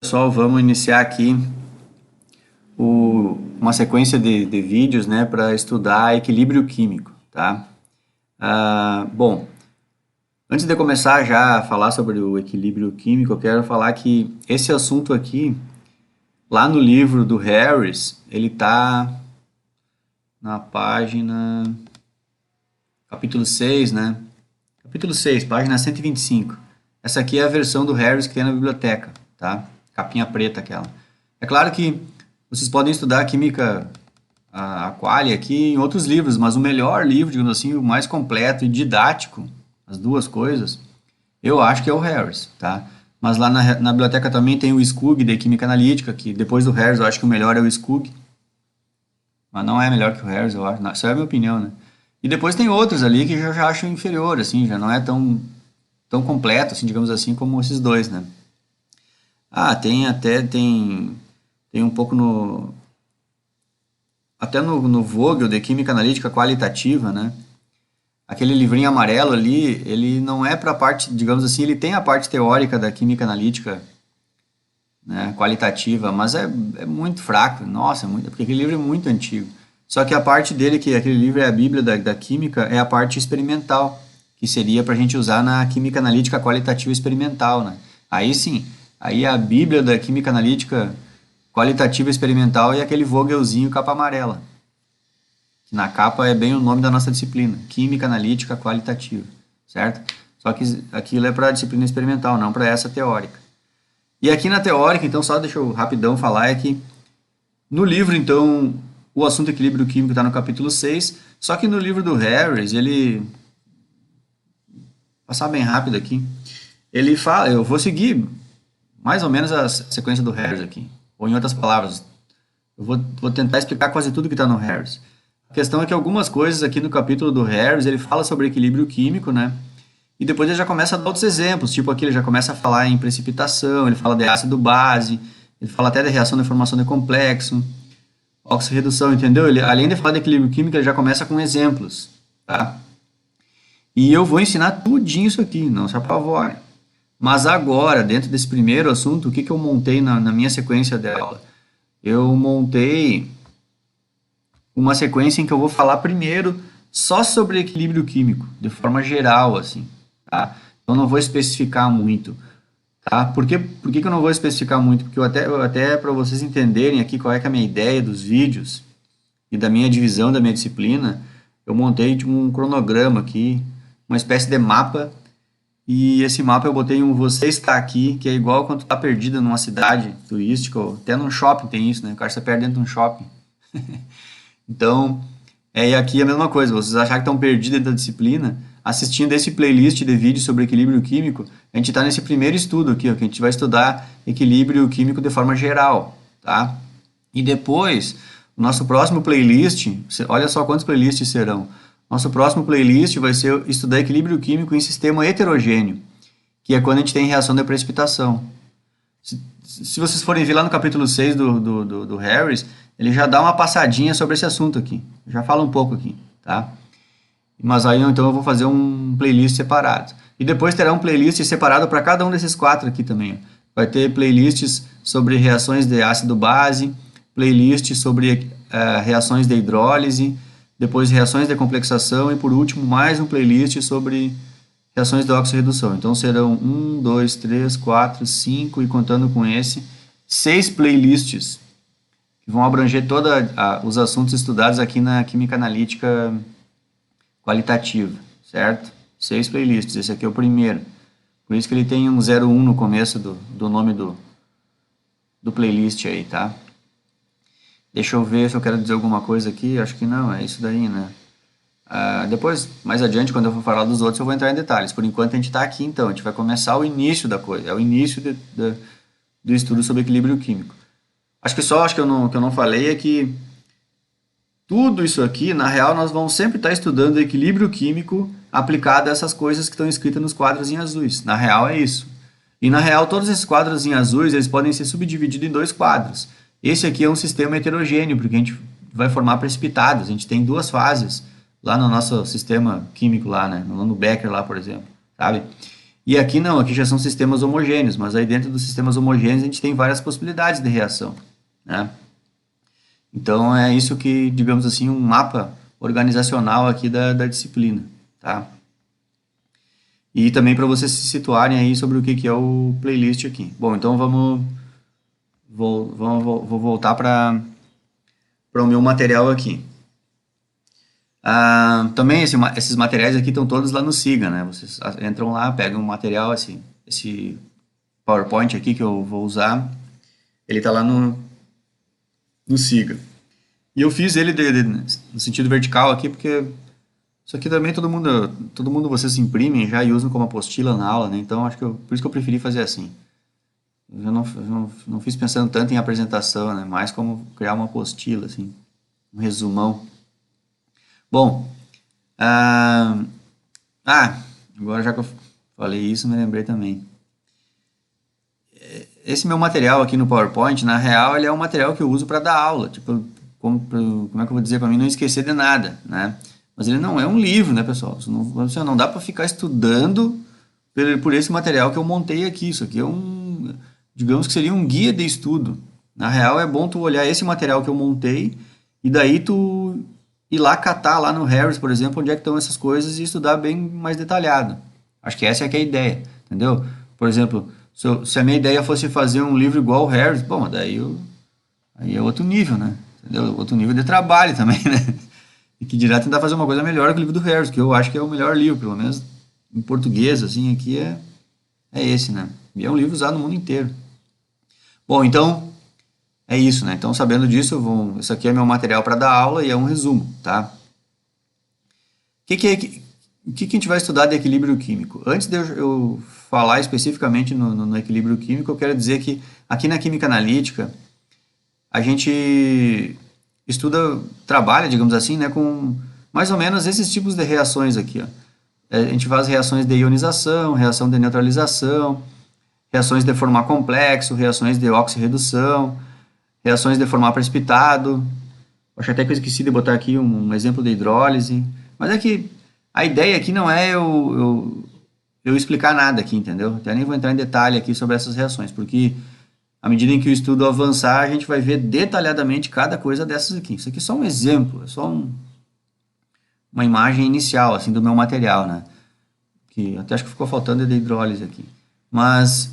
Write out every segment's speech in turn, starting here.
Pessoal, vamos iniciar aqui uma sequência de vídeos, né, para estudar equilíbrio químico, tá? Bom, antes de começar já a falar sobre o equilíbrio químico, eu quero falar que esse assunto aqui, lá no livro do Harris, ele tá na página, capítulo 6, né? Capítulo 6, página 125. Essa aqui é a versão do Harris que tem na biblioteca, tá? Capinha preta aquela. É claro que vocês podem estudar química aquária aqui em outros livros, mas o melhor livro, digamos assim, o mais completo e didático, as duas coisas, eu acho que é o Harris, tá? Mas lá na biblioteca também tem o Skug de Química Analítica, que depois do Harris eu acho que o melhor é o Skug, mas não é melhor que o Harris, eu acho. Essa é a minha opinião, né? E depois tem outros ali que eu já acho inferior, assim, já não é tão completo, assim, digamos assim, como esses dois, né? Tem um pouco no Vogel de Química Analítica Qualitativa, né? Aquele livrinho amarelo ali, ele não é para a parte, digamos assim, ele tem a parte teórica da química analítica, né, qualitativa, mas é muito fraco, nossa, porque aquele livro é muito antigo. Só que a parte dele, que aquele livro é a Bíblia da Química, é a parte experimental, que seria para a gente usar na química analítica qualitativa experimental, né? Aí sim, aí a Bíblia da Química Analítica Qualitativa Experimental é aquele Vogelzinho capa amarela, que na capa é bem o nome da nossa disciplina, Química Analítica Qualitativa, certo? Só que aquilo é para a disciplina experimental, não para essa teórica. E aqui na teórica, então, só deixa eu rapidão falar, é que no livro, então, o assunto equilíbrio químico está no capítulo 6, só que no livro do Harris, ele, passar bem rápido aqui, ele fala, eu vou seguir mais ou menos a sequência do Harris aqui, ou em outras palavras, eu vou tentar explicar quase tudo que está no Harris. A questão é que algumas coisas aqui no capítulo do Harris, ele fala sobre equilíbrio químico, né? E depois ele já começa a dar outros exemplos, tipo aqui ele já começa a falar em precipitação, ele fala de ácido base, ele fala até de reação de formação de complexo, oxirredução, entendeu? Ele, além de falar de equilíbrio químico, ele já começa com exemplos, tá? E eu vou ensinar tudinho isso aqui, não se apavore. Mas agora, dentro desse primeiro assunto, o que eu montei na minha sequência dela? Eu montei uma sequência em que eu vou falar primeiro só sobre equilíbrio químico, de forma geral, assim, tá? Eu não vou especificar muito, tá? Por que eu não vou especificar muito? Porque eu até para vocês entenderem aqui qual é, que é a minha ideia dos vídeos e da minha divisão da minha disciplina, eu montei tipo, um cronograma aqui, uma espécie de mapa, e esse mapa eu botei um Você Está Aqui, que é igual quando tu tá perdido numa cidade turística, ou até num shopping tem isso, né? O cara se perde dentro de um shopping. Então, e aqui é a mesma coisa, vocês acharem que estão perdidos dentro da disciplina, assistindo esse playlist de vídeos sobre equilíbrio químico, a gente está nesse primeiro estudo aqui, ó, que a gente vai estudar equilíbrio químico de forma geral, tá? E depois, o nosso próximo playlist, olha só quantos playlists serão. Nosso próximo playlist vai ser estudar equilíbrio químico em sistema heterogêneo, que é quando a gente tem reação de precipitação. Se vocês forem ver lá no capítulo 6 do Harris, ele já dá uma passadinha sobre esse assunto aqui. Já fala um pouco aqui, tá? Mas aí então eu vou fazer um playlist separado. E depois terá um playlist separado para cada um desses quatro aqui também. Vai ter playlists sobre reações de ácido-base, playlists sobre reações de hidrólise, depois reações de complexação e por último mais um playlist sobre reações de oxirredução. Então serão 1, 2, 3, 4, 5 e contando com esse, 6 playlists que vão abranger todos os assuntos estudados aqui na Química Analítica Qualitativa, certo? 6 playlists, esse aqui é o primeiro. Por isso que ele tem um 01 no começo do nome do playlist aí, tá? Deixa eu ver se eu quero dizer alguma coisa aqui, acho que não, é isso daí, né? Depois, mais adiante, quando eu for falar dos outros, eu vou entrar em detalhes. Por enquanto, a gente está aqui, então. A gente vai começar o início da coisa. É o início do estudo sobre equilíbrio químico. Acho que eu não falei é que tudo isso aqui, na real, nós vamos sempre estar estudando equilíbrio químico aplicado a essas coisas que estão escritas nos quadros em azuis. Na real, é isso. E, na real, todos esses quadros em azuis, eles podem ser subdivididos em 2 quadros. Esse aqui é um sistema heterogêneo, porque a gente vai formar precipitados. A gente tem 2 fases lá no nosso sistema químico lá, né? No Becker lá, por exemplo, sabe? E aqui não, aqui já são sistemas homogêneos, mas aí dentro dos sistemas homogêneos a gente tem várias possibilidades de reação, né? Então é isso que, digamos assim, um mapa organizacional aqui da disciplina, tá? E também para vocês se situarem aí sobre o que, que é o playlist aqui. Bom, então vou voltar para o meu material aqui. Também esses materiais aqui estão todos lá no Siga, né? Vocês entram lá, pegam o material, esse PowerPoint aqui que eu vou usar, ele está lá no Siga. E eu fiz ele no sentido vertical aqui, porque isso aqui também todo mundo vocês imprimem já e usam como apostila na aula, né? Então acho que por isso que eu preferi fazer assim. Eu não fiz pensando tanto em apresentação, né? Mais como criar uma apostila, assim, um resumão. Bom, agora já que eu falei isso, me lembrei também. Esse meu material aqui no PowerPoint, na real, ele é um material que eu uso para dar aula, tipo, como é que eu vou dizer, para mim não esquecer de nada, né? Mas ele não é um livro, né, pessoal? Você não dá para ficar estudando por esse material que eu montei aqui. Isso aqui é digamos que seria um guia de estudo. Na real, é bom tu olhar esse material que eu montei e daí tu ir lá catar lá no Harris, por exemplo, onde é que estão essas coisas e estudar bem mais detalhado. Acho que essa é que é a ideia, entendeu? Por exemplo, se a minha ideia fosse fazer um livro igual o Harris, bom, aí é outro nível, né? Entendeu? Outro nível de trabalho também, né? E que dirá tentar fazer uma coisa melhor que o livro do Harris, que eu acho que é o melhor livro, pelo menos em português, assim, aqui é esse, né? E é um livro usado no mundo inteiro. Bom, então, é isso, né? Então, sabendo disso, isso aqui é meu material para dar aula e é um resumo, tá? O que a gente vai estudar de equilíbrio químico? Antes de eu falar especificamente no equilíbrio químico, eu quero dizer que aqui na química analítica, a gente trabalha, digamos assim, né, com mais ou menos esses tipos de reações aqui, ó. A gente faz reações de ionização, reação de neutralização, reações de formar complexo, reações de oxirredução, reações de formar precipitado. Acho até que eu esqueci de botar aqui um exemplo de hidrólise. Mas é que a ideia aqui não é eu explicar nada aqui, entendeu? Até nem vou entrar em detalhe aqui sobre essas reações, porque à medida em que o estudo avançar, a gente vai ver detalhadamente cada coisa dessas aqui. Isso aqui é só um exemplo, é só uma imagem inicial assim do meu material, né? Que até acho que ficou faltando de hidrólise aqui. Mas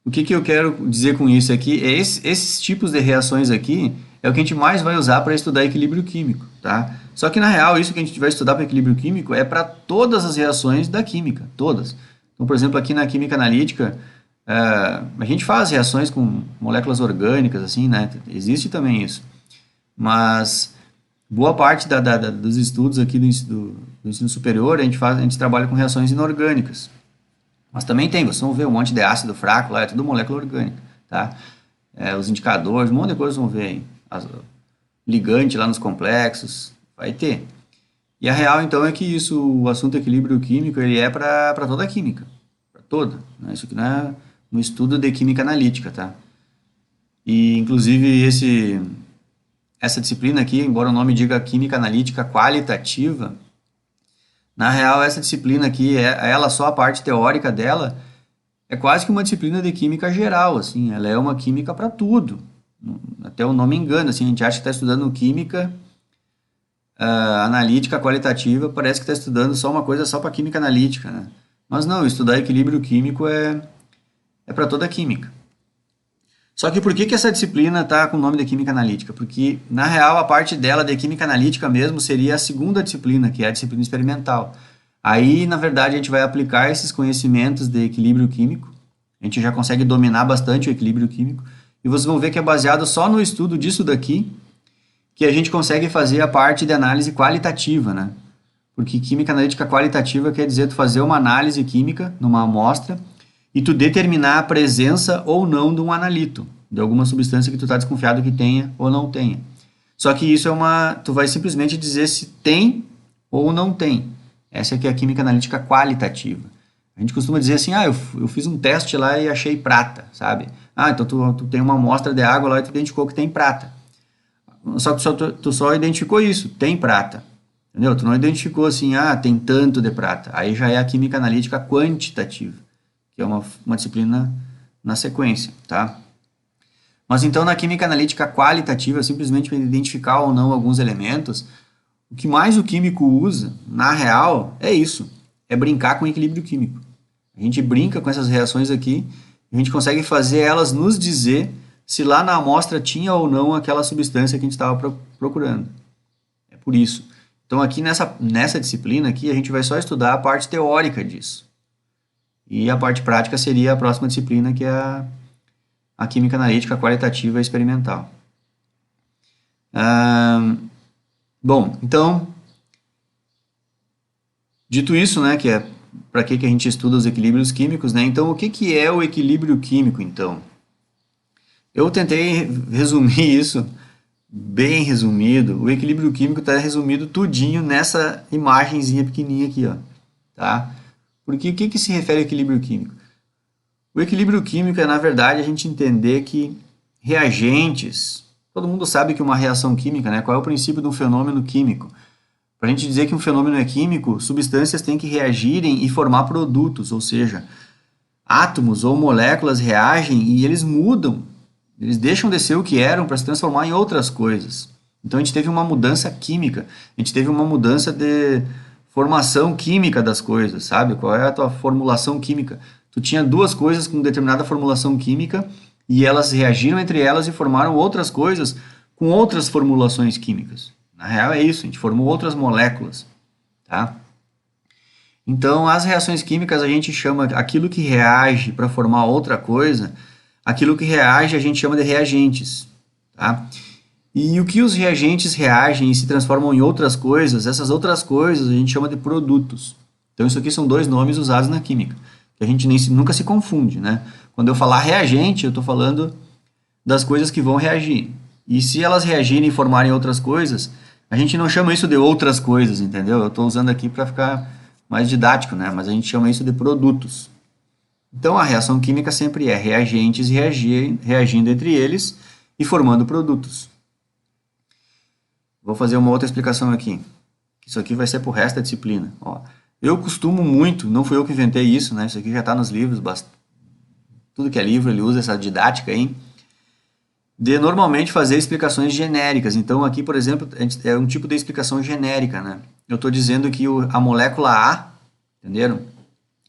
o que eu quero dizer com isso aqui é esses tipos de reações aqui é o que a gente mais vai usar para estudar equilíbrio químico, tá? Só que na real isso que a gente vai estudar para equilíbrio químico é para todas as reações da química, todas. Então, por exemplo, aqui na química analítica, a gente faz reações com moléculas orgânicas, assim, né? Existe também isso. Mas boa parte dos estudos aqui do ensino superior, a gente trabalha com reações inorgânicas. Mas também vocês vão ver um monte de ácido fraco lá, é tudo molécula orgânica, tá? Os indicadores, um monte de coisa vocês vão ver aí. Ligante lá nos complexos, vai ter. E a real, então, é que o assunto equilíbrio químico, ele é para toda a química. Para toda. Né? Isso aqui não é um estudo de química analítica, tá? E, inclusive, essa disciplina aqui, embora o nome diga química analítica qualitativa, na real, essa disciplina aqui, ela só a parte teórica dela, é quase que uma disciplina de química geral, assim, ela é uma química para tudo. Até o nome engana, assim, a gente acha que está estudando química analítica qualitativa, parece que está estudando só uma coisa só para química analítica, né? Mas não, estudar equilíbrio químico é para toda a química. Só que por que essa disciplina está com o nome de química analítica? Porque, na real, a parte dela de química analítica mesmo seria a segunda disciplina, que é a disciplina experimental. Aí, na verdade, a gente vai aplicar esses conhecimentos de equilíbrio químico, a gente já consegue dominar bastante o equilíbrio químico, e vocês vão ver que é baseado só no estudo disso daqui, que a gente consegue fazer a parte de análise qualitativa, né? Porque química analítica qualitativa quer dizer tu fazer uma análise química numa amostra, e tu determinar a presença ou não de um analito, de alguma substância que tu está desconfiado que tenha ou não tenha. Só que isso tu vai simplesmente dizer se tem ou não tem. Essa aqui é a química analítica qualitativa. A gente costuma dizer assim, eu fiz um teste lá e achei prata, sabe? Então tu tem uma amostra de água lá e tu identificou que tem prata. Só que tu só identificou isso, tem prata. Entendeu? Tu não identificou assim, ah, tem tanto de prata. Aí já é a química analítica quantitativa, que é uma disciplina na sequência, tá? Mas então na química analítica qualitativa, simplesmente para identificar ou não alguns elementos, o que mais o químico usa, na real, é isso, é brincar com o equilíbrio químico. A gente brinca com essas reações aqui, a gente consegue fazer elas nos dizer se lá na amostra tinha ou não aquela substância que a gente estava procurando. É por isso. Então aqui nessa disciplina aqui a gente vai só estudar a parte teórica disso. E a parte prática seria a próxima disciplina, que é a química analítica qualitativa experimental. Bom, então, dito isso, né, que é para que a gente estuda os equilíbrios químicos, né? Então, o que é o equilíbrio químico, então? Eu tentei resumir isso bem resumido. O equilíbrio químico está resumido tudinho nessa imagenzinha pequenininha aqui, ó, tá? Porque o que se refere ao equilíbrio químico? O equilíbrio químico é, na verdade, a gente entender que reagentes... Todo mundo sabe que uma reação química, né? Qual é o princípio de um fenômeno químico? Para a gente dizer que um fenômeno é químico, substâncias têm que reagirem e formar produtos, ou seja, átomos ou moléculas reagem e eles mudam, eles deixam de ser o que eram para se transformar em outras coisas. Então a gente teve uma mudança química, a gente teve uma mudança de formação química das coisas, sabe? Qual é a tua formulação química? Tu tinha duas coisas com determinada formulação química e elas reagiram entre elas e formaram outras coisas com outras formulações químicas. Na real é isso, a gente formou outras moléculas, tá? Então, as reações químicas a gente chama aquilo que reage para formar outra coisa, aquilo que reage a gente chama de reagentes, tá? E o que os reagentes reagem e se transformam em outras coisas, essas outras coisas a gente chama de produtos. Então, isso aqui são dois nomes usados na química, que a gente nunca se confunde, né? Quando eu falar reagente, eu estou falando das coisas que vão reagir. E se elas reagirem e formarem outras coisas, a gente não chama isso de outras coisas, entendeu? Eu estou usando aqui para ficar mais didático, né? Mas a gente chama isso de produtos. Então, a reação química sempre é reagentes reagindo entre eles e formando produtos. Vou fazer uma outra explicação aqui. Isso aqui vai ser para o resto da disciplina. Ó, eu costumo muito, não fui eu que inventei isso, né? Isso aqui já está nos livros, tudo que é livro ele usa essa didática aí, de normalmente fazer explicações genéricas. Então aqui, por exemplo, é um tipo de explicação genérica, né? Eu estou dizendo que a molécula A, entenderam?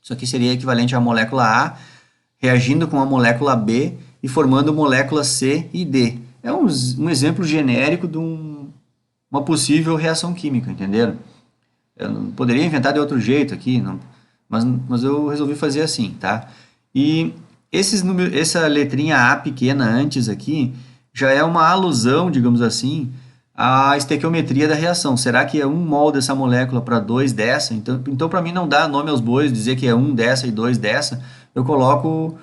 Isso aqui seria equivalente à molécula A reagindo com a molécula B e formando moléculas C e D. É um exemplo genérico de uma possível reação química, entenderam? Eu não poderia inventar de outro jeito aqui, não, mas eu resolvi fazer assim, tá? E essa letrinha A pequena antes aqui já é uma alusão, digamos assim, à estequiometria da reação. Será que é 1 mol dessa molécula para 2 dessa? Então para mim não dá nome aos bois, dizer que é 1 dessa e 2 dessa. Eu coloco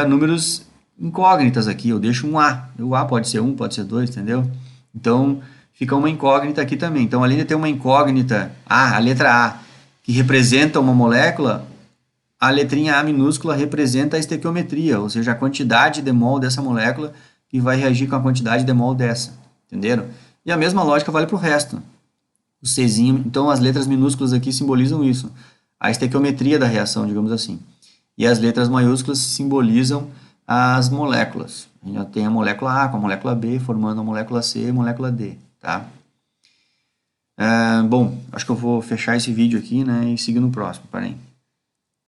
números incógnitas aqui, eu deixo um A. O A pode ser 1, pode ser 2, entendeu? Então fica uma incógnita aqui também. Então além de ter uma incógnita, a letra A, que representa uma molécula, a letrinha A minúscula representa a estequiometria, ou seja, a quantidade de mol dessa molécula que vai reagir com a quantidade de mol dessa, entenderam? E a mesma lógica vale para o resto. O Czinho, então as letras minúsculas aqui simbolizam isso, a estequiometria da reação, digamos assim. E as letras maiúsculas simbolizam as moléculas. A gente já tem a molécula A com a molécula B formando a molécula C e a molécula D, tá? Bom, acho que eu vou fechar esse vídeo aqui, né, e seguir no próximo, parem.